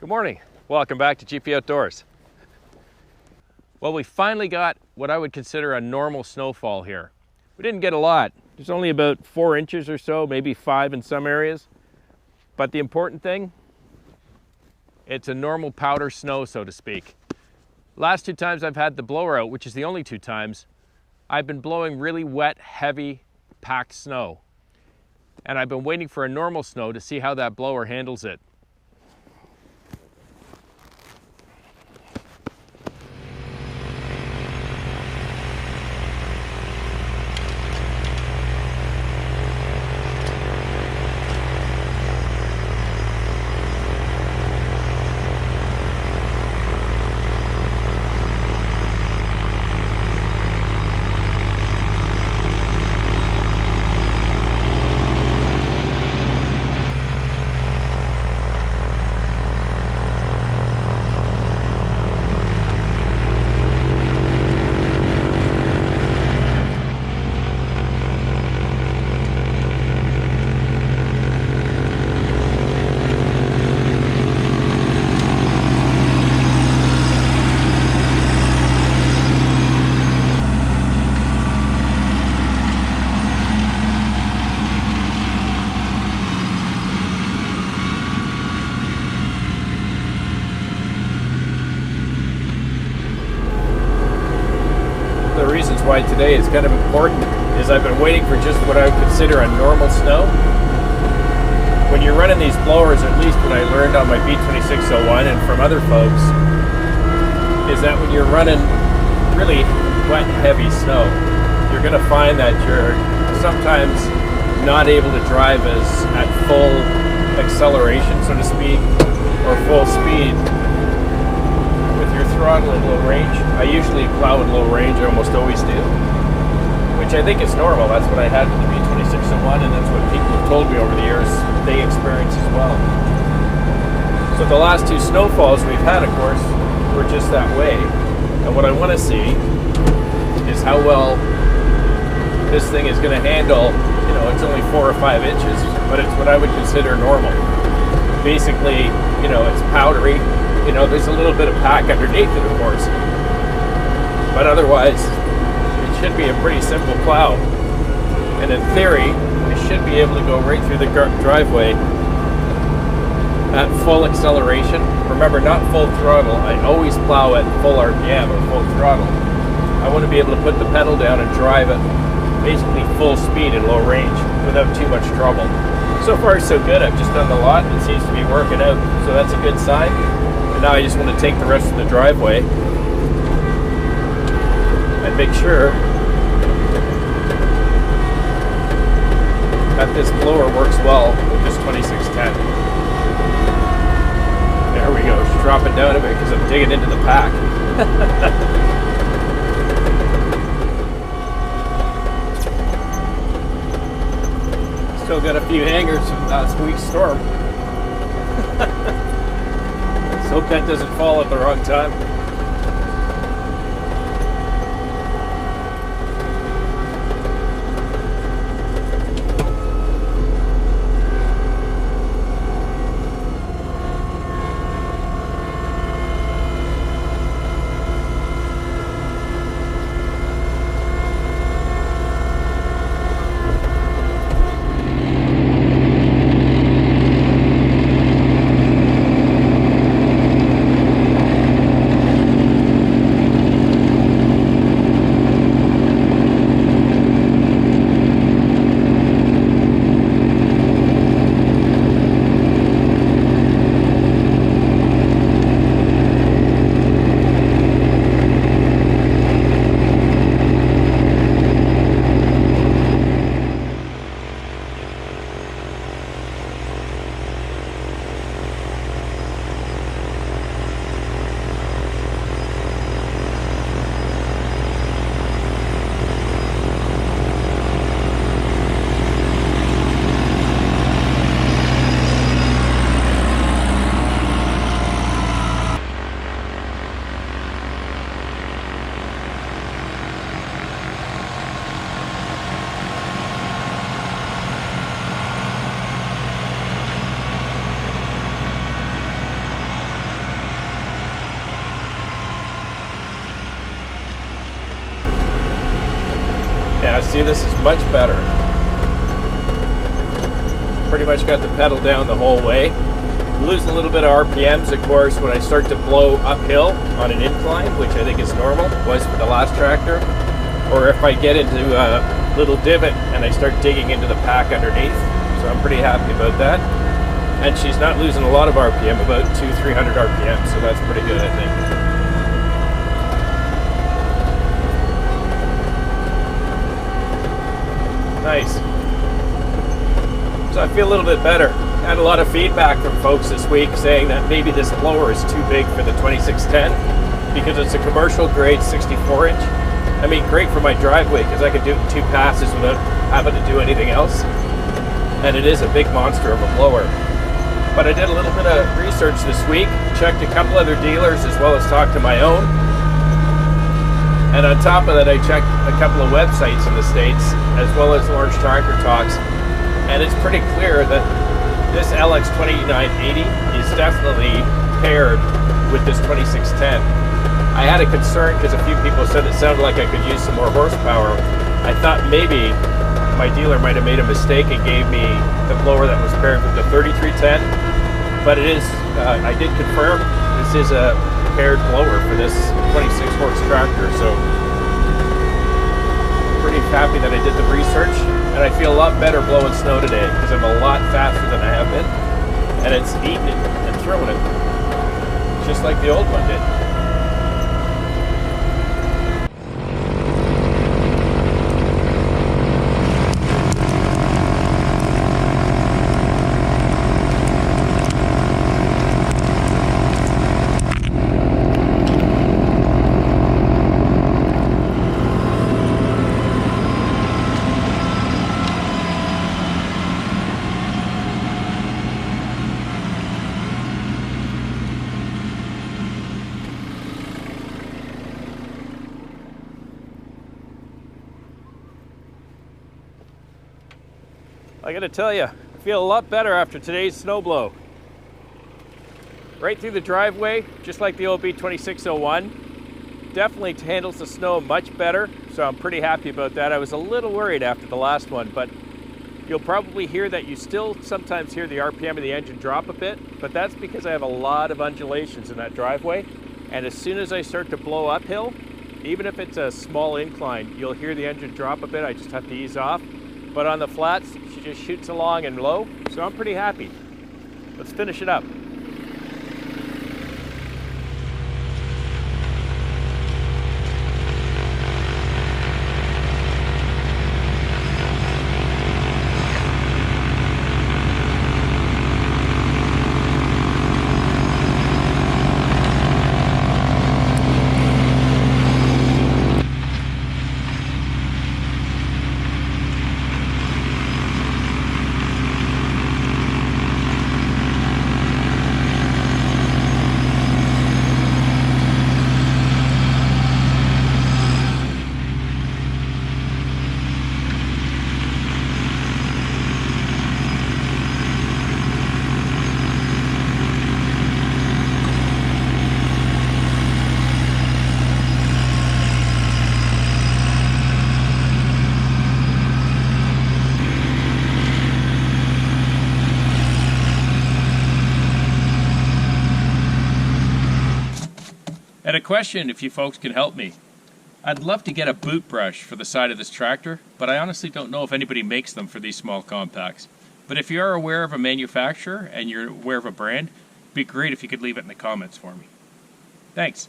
Good morning. Welcome back to GP Outdoors. Well, we finally got what I would consider a normal snowfall here. We didn't get a lot. There's only about 4 inches or so, maybe 5 in some areas. But the important thing, it's a normal powder snow, so to speak. Last 2 times I've had the blower out, which is the only 2 times, I've been blowing really wet, heavy, packed snow. And I've been waiting for a normal snow to see how that blower handles it. The reasons why today is kind of important is I've been waiting for just what I would consider a normal snow. When you're running these blowers, at least what I learned on my B2601 and from other folks, is that when you're running really wet, heavy snow, you're going to find that you're sometimes not able to drive at full acceleration, so to speak, or full speed. Your throttle at low range. I usually plow at low range, I almost always do, which I think is normal. That's what I had with the B2601, and that's what people have told me over the years they experience as well. So the last 2 snowfalls we've had, of course, were just that way. And what I want to see is how well this thing is going to handle, it's only 4 or 5 inches, but it's what I would consider normal. Basically, it's powdery. There's a little bit of pack underneath it, of course. But otherwise, it should be a pretty simple plow. And in theory, I should be able to go right through the driveway at full acceleration. Remember, not full throttle. I always plow at full RPM or full throttle. I want to be able to put the pedal down and drive at basically full speed at low range without too much trouble. So far, so good. I've just done the lot and it seems to be working out. So that's a good sign. And now I just want to take the rest of the driveway and make sure that this blower works well with this 2610. There we go. Just drop it down a bit because I'm digging into the pack. Still got a few hangers from last week's storm. Hope that doesn't fall at the wrong time. see, this is much better. Pretty much got the pedal down the whole way. Lose a little bit of RPMs, of course, when I start to blow uphill on an incline, which I think is normal, was for the last tractor. Or if I get into a little divot and I start digging into the pack underneath. So I'm pretty happy about that. And she's not losing a lot of RPM, about 200-300 RPM, so that's pretty good, I think. Nice. So I feel a little bit better. I had a lot of feedback from folks this week saying that maybe this blower is too big for the 2610 because it's a commercial grade 64 inch. I mean, great for my driveway because I could do 2 passes without having to do anything else. And it is a big monster of a blower. But I did a little bit of research this week, checked a couple other dealers as well as talked to my own. And on top of that, I checked a couple of websites in the States as well as Orange Tractor Talks. And it's pretty clear that this LX2980 is definitely paired with this 2610. I had a concern because a few people said it sounded like I could use some more horsepower. I thought maybe my dealer might have made a mistake and gave me the blower that was paired with the 3310. But it is, I did confirm, this is a paired blower for this 26 horse tractor. So pretty happy that I did the research. And I feel a lot better blowing snow today because I'm a lot faster than I have been. And it's eating it and throwing it, just like the old one did. I gotta tell you, I feel a lot better after today's snowblow. Right through the driveway, just like the old B2601. Definitely handles the snow much better, so I'm pretty happy about that. I was a little worried after the last one, but you'll probably hear that you still sometimes hear the RPM of the engine drop a bit, but that's because I have a lot of undulations in that driveway. And as soon as I start to blow uphill, even if it's a small incline, you'll hear the engine drop a bit. I just have to ease off. But on the flats, she just shoots along and low, so I'm pretty happy. Let's finish it up. And a question, if you folks can help me. I'd love to get a boot brush for the side of this tractor, but I honestly don't know if anybody makes them for these small compacts. But if you are aware of a manufacturer and you're aware of a brand, it'd be great if you could leave it in the comments for me. Thanks.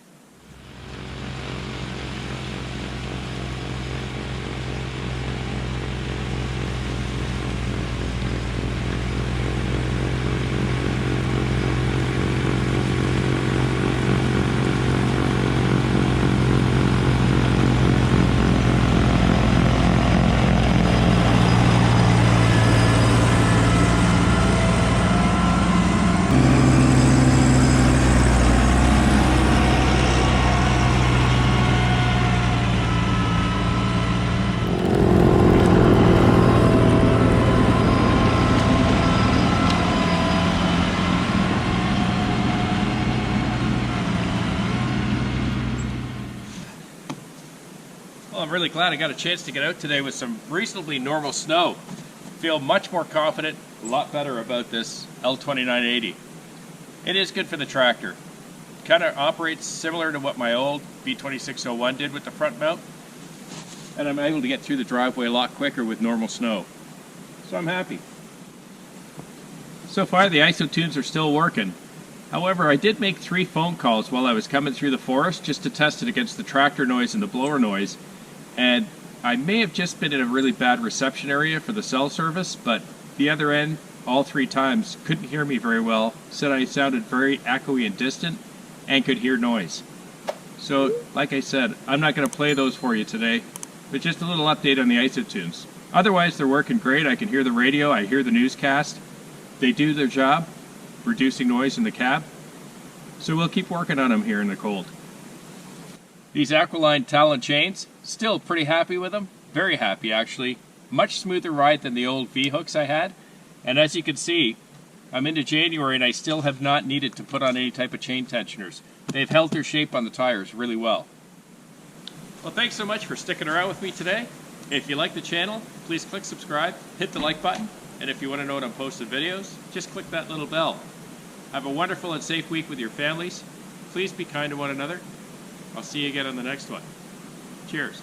Well, I'm really glad I got a chance to get out today with some reasonably normal snow. Feel much more confident, a lot better about this L2980. It is good for the tractor. Kind of operates similar to what my old B2601 did with the front mount. And I'm able to get through the driveway a lot quicker with normal snow. So I'm happy. So far the Isotunes are still working. However, I did make 3 phone calls while I was coming through the forest just to test it against the tractor noise and the blower noise. And I may have just been in a really bad reception area for the cell service, but the other end, all 3 times, couldn't hear me very well, said I sounded very echoey and distant, and could hear noise. So, like I said, I'm not going to play those for you today, but just a little update on the Isotunes. Otherwise, they're working great. I can hear the radio, I hear the newscast. They do their job, reducing noise in the cab. So we'll keep working on them here in the cold. These Aquiline Talon chains, still pretty happy with them. Very happy, actually. Much smoother ride than the old V-hooks I had. And as you can see, I'm into January and I still have not needed to put on any type of chain tensioners. They've held their shape on the tires really well. Well, thanks so much for sticking around with me today. If you like the channel, please click subscribe, hit the like button, and if you want to know when I'm posting videos, just click that little bell. Have a wonderful and safe week with your families. Please be kind to one another. I'll see you again on the next one. Cheers.